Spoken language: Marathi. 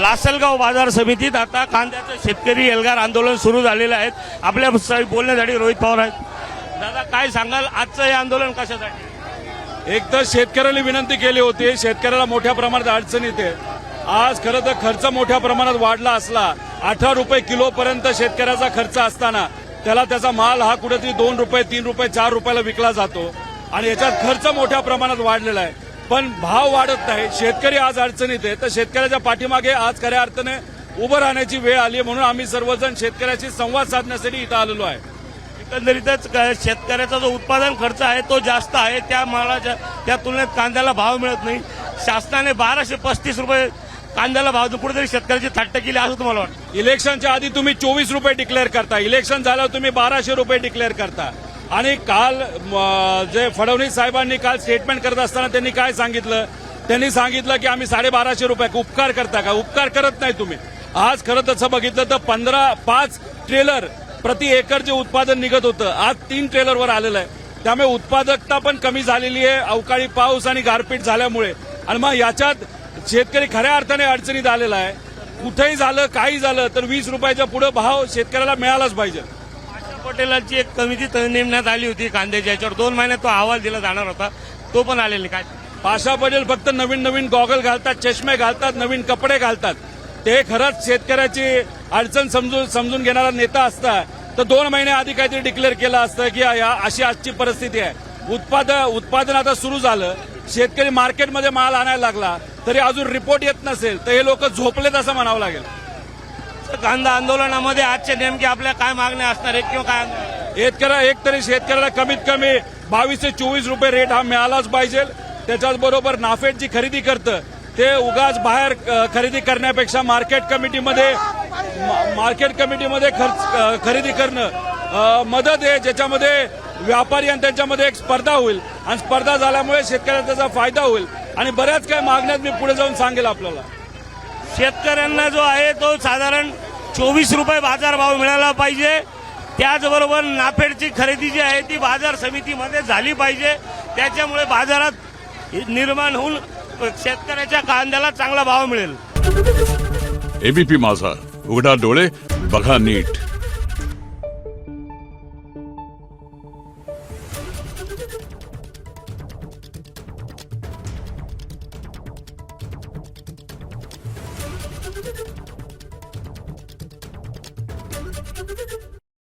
लासलगाव बाजार समितीत आता कांद्याचं शेतकरी एल्गार आंदोलन सुरू झालेलं आहे। आपल्या बोलण्यासाठी रोहित पवार आहेत। दादा काय सांगाल आजचं हे आंदोलन कशासाठी? एक तर शेतकऱ्याला विनंती केली होती, शेतकऱ्याला मोठ्या प्रमाणात अडचण येते। आज खरं तर खर्च मोठ्या प्रमाणात वाढला असला, 18 रुपये किलो पर्यंत शेतकऱ्याचा खर्च असताना त्याला त्याचा माल हा कुठेतरी 2 रुपये 3 रुपये 4 रुपयाला विकला जातो आणि याच्यात खर्च मोठ्या प्रमाणात वाढलेला आहे, पण भाव वाढत नाही। शेतकरी आज अडचणीत आहे, तर शेतकऱ्याच्या पाठीमागे आज खऱ्या अर्थाने उभं राहण्याची वेळ आली, म्हणून आम्ही सर्वजण शेतकऱ्याशी संवाद साधण्यासाठी इथं आलेलो आहे। एकंदरीतच शेतकऱ्याचा जो उत्पादन खर्च आहे तो जास्त आहे, त्या मालाच्या त्या तुलनेत कांद्याला भाव मिळत नाही। शासनाने 1235 रुपये कांद्याला भाव कुठेतरी शेतकऱ्याची थट्टा केली असं तुम्हाला वाटतं? इलेक्शनच्या आधी तुम्ही 24 रुपये डिक्लेअर करता, इलेक्शन झाल्यावर तुम्ही 1200 रुपये डिक्लेअर करता। आणि काल जे फडणवीस साहेबांनी काल स्टेटमेंट करत असताना त्यांनी काय सांगितलं? त्यांनी सांगितलं की आम्ही 1250 रुपये उपकार करता का? उपकार करत नाही तुम्ही। आज खरं तसं बघितलं तर 5 ट्रेलर प्रति एकर जे उत्पादन निघत होतं आज 3 ट्रेलरवर आलेलं आहे, त्यामुळे उत्पादकता पण कमी झालेली आहे अवकाळी पाऊस आणि गारपीट झाल्यामुळे। आणि मग याच्यात शेतकरी खऱ्या अर्थाने अडचणीत आलेला आहे। कुठेही झालं काही झालं तर 20 रुपयाच्या पुढे भाव शेतकऱ्याला मिळालाच पाहिजे। आशा पटेलांची एक कमिटी नेमण्यात आली होती कांद्याच्या याच्यावर, 2 महिन्यात तो अहवाल दिला जाणार होता, तो पण आलेला काय? पाशा पटेल फक्त नवीन गॉगल घालतात, चष्मे घालतात, नवीन कपडे घालतात। ते खरंच शेतकऱ्याची अडचण समजून घेणारा नेता असता तर 2 महिने आधी काहीतरी डिक्लेअर केलं असतं की अशी आजची परिस्थिती आहे। उत्पादन आता सुरू झालं, शेतकरी मार्केटमध्ये माल आणायला लागला तरी अजून रिपोर्ट येत नसेल तर हे लोक झोपलेत असं म्हणावं लागेल। कांदा आंदोलनामध्ये आजच्या नेमकी आपल्या काय मागण्या असणार आहे किंवा काय? एक तरी शेतकऱ्याला कमीत कमी 22 ते 24 रुपये रेट हा मिळालाच पाहिजे। त्याच्याचबरोबर नाफेड जी खरेदी करतं ते उगाच बाहेर खरेदी करण्यापेक्षा मार्केट कमिटीमध्ये खरेदी करणं मदत आहे, ज्याच्यामध्ये व्यापारी आणि त्यांच्यामध्ये एक स्पर्धा होईल आणि स्पर्धा झाल्यामुळे शेतकऱ्याला त्याचा फायदा होईल। आणि बऱ्याच काही मागण्यात मी पुढे जाऊन सांगेल आपल्याला। शेतकऱ्यांना जो आहे तो साधारण 24 रुपये बाजारभाव मिळाला पाहिजे, त्याचबरोबर नाफेडची खरेदी जी आहे ती बाजार समितीमध्ये झाली पाहिजे, त्याच्यामुळे बाजारात निर्माण होऊन शेतकऱ्याच्या कांद्याला चांगला भाव मिळेल। एबीपी माझा, उघडा डोळे बघा नीट।